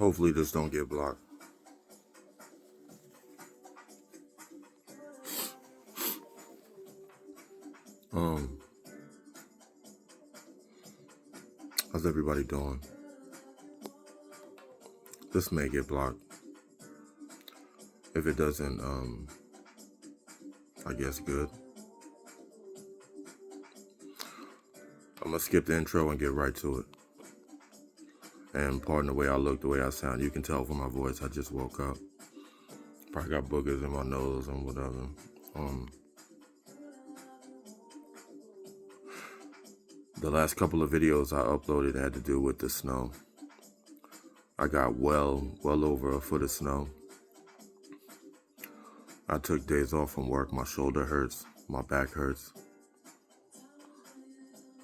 Hopefully this don't get blocked. How's everybody doing? This may get blocked. If it doesn't, I guess good. I'm gonna skip the intro and get right to it. And pardon the way I look, the way I sound. You can tell from my voice, I just woke up. Probably got boogers in my nose and whatever. The last couple of videos I uploaded had to do with the snow. I got well over a foot of snow. I took days off from work. My shoulder hurts. My back hurts.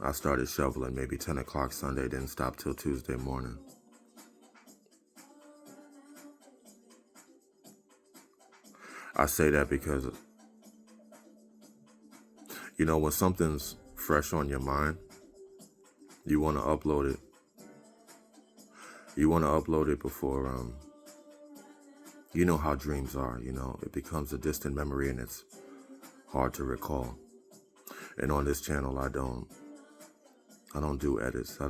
I started shoveling maybe 10 o'clock Sunday, didn't stop till Tuesday morning. I say that because, when something's fresh on your mind, you want to upload it. You want to upload it before, you know how dreams are, it becomes a distant memory and it's hard to recall. And on this channel, I don't do edits. I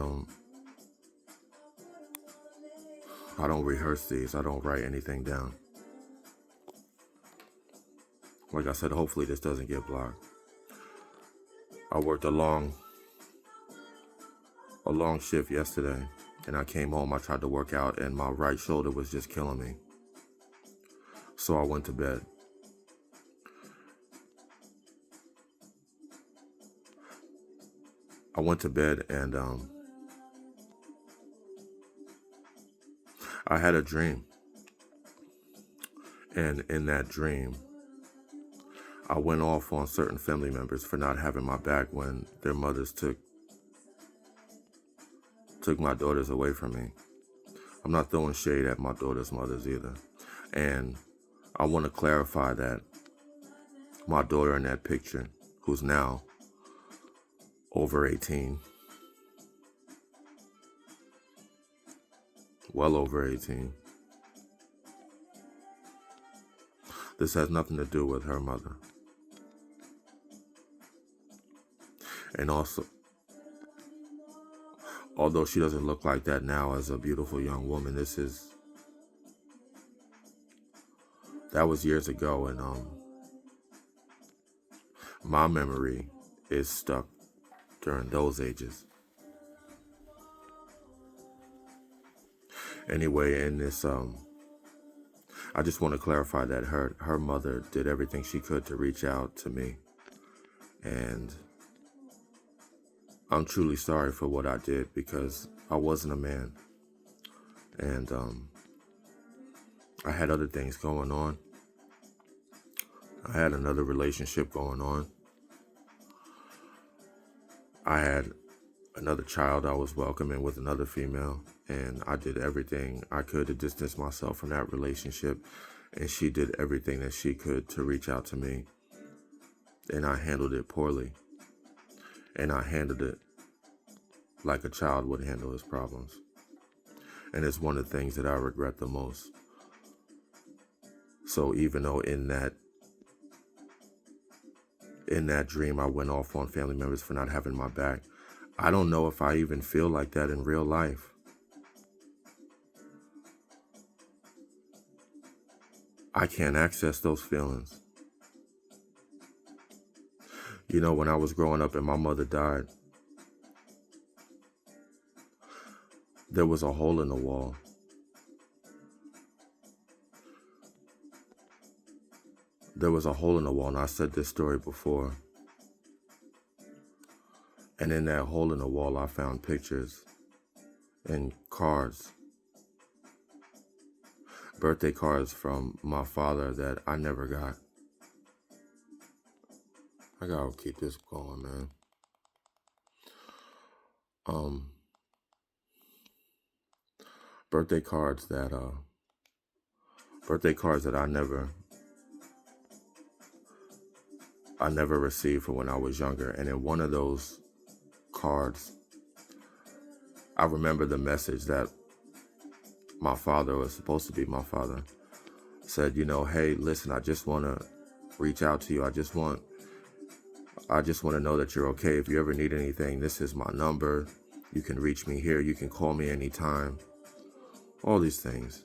don't rehearse these. I don't write anything down. Like I said, hopefully this doesn't get blocked. I worked a long shift yesterday, and I came home. I tried to work out, and my right shoulder was just killing me. So I went to bed. And I had a dream. And in that dream, I went off on certain family members for not having my back when their mothers took my daughters away from me. I'm not throwing shade at my daughter's mothers either. And I want to clarify that my daughter in that picture, who's now over 18, well over 18, this has nothing to do with her mother. And also, although she doesn't look like that now as a beautiful young woman, that was years ago, and my memory is stuck during those ages. Anyway, in this, I just want to clarify that her mother did everything she could to reach out to me, and I'm truly sorry for what I did because I wasn't a man, and I had other things going on. I had another relationship going on. I had another child I was welcoming with another female, and I did everything I could to distance myself from that relationship, and she did everything that she could to reach out to me, and I handled it poorly, and I handled it like a child would handle his problems, and it's one of the things that I regret the most. So even though in that dream I went off on family members for not having my back, I don't know if I even feel like that in real life. I can't access those feelings. When I was growing up and my mother died, there was a hole in the wall. There was a hole in the wall, and I said this story before. And in that hole in the wall, I found pictures and cards, birthday cards from my father that I never got. I gotta keep this going, man. Birthday cards that I never received from when I was younger. And in one of those cards, I remember the message that my father, or supposed to be my father, said, hey, listen, I just want to reach out to you. I just want to know that you're okay. If you ever need anything, this is my number. You can reach me here. You can call me anytime. All these things.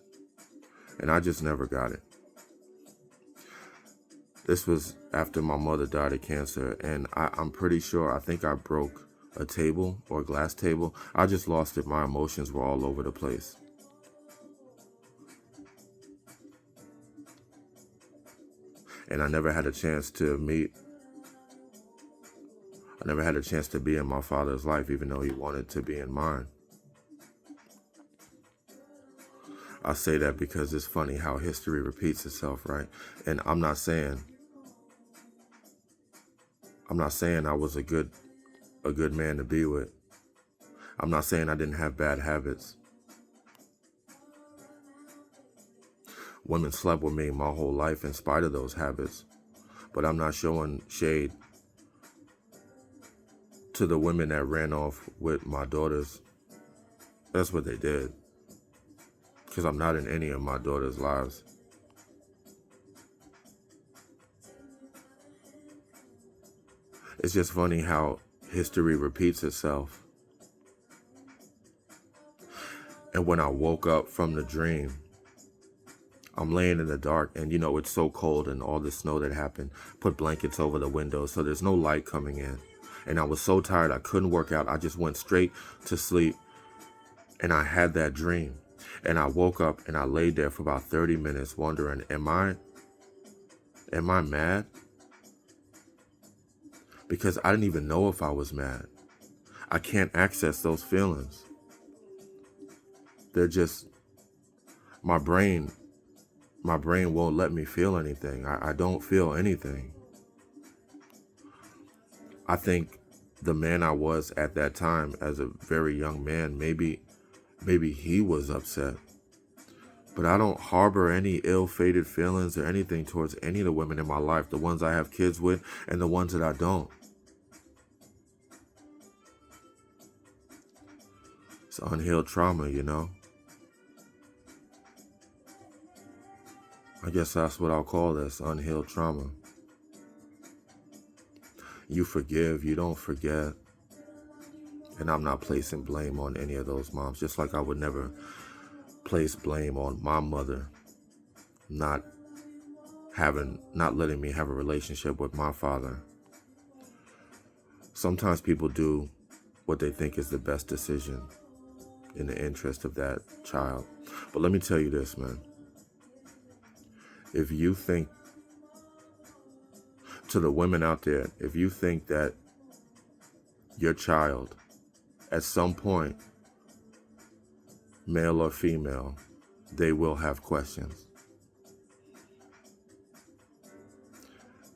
And I just never got it. This was after my mother died of cancer, and I'm pretty sure, I think I broke a table or a glass table. I just lost it. My emotions were all over the place. And I never had a chance to be in my father's life, even though he wanted to be in mine. I say that because it's funny how history repeats itself, right? And I'm not saying I was a good man to be with. I'm not saying I didn't have bad habits. Women slept with me my whole life in spite of those habits. But I'm not showing shade to the women that ran off with my daughters. That's what they did. Because I'm not in any of my daughters' lives. It's just funny how history repeats itself. And when I woke up from the dream, I'm laying in the dark, and it's so cold, and all the snow that happened, put blankets over the windows so there's no light coming in. And I was so tired, I couldn't work out. I just went straight to sleep, and I had that dream. And I woke up and I laid there for about 30 minutes wondering, am I mad? Because I didn't even know if I was mad. I can't access those feelings. They're just, my brain won't let me feel anything. I don't feel anything. I think the man I was at that time as a very young man, maybe he was upset. But I don't harbor any ill-fated feelings or anything towards any of the women in my life, the ones I have kids with and the ones that I don't. It's unhealed trauma, I guess that's what I'll call this, unhealed trauma. You forgive, you don't forget. And I'm not placing blame on any of those moms, just like I would never place blame on my mother not letting me have a relationship with my father. Sometimes people do what they think is the best decision in the interest of that child. But let me tell you this, man. If you think, to the women out there, if you think that your child, at some point, male or female, they will have questions.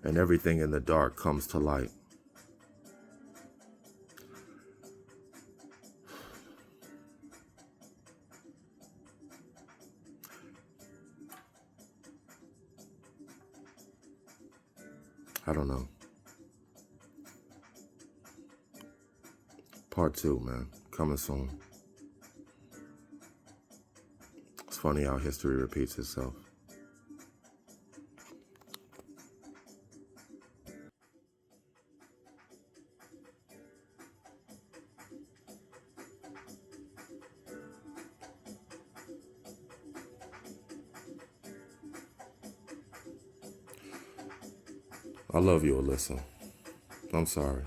And everything in the dark comes to light. I don't know. Part 2, man. Coming soon. It's funny how history repeats itself. I love you, Alyssa. I'm sorry.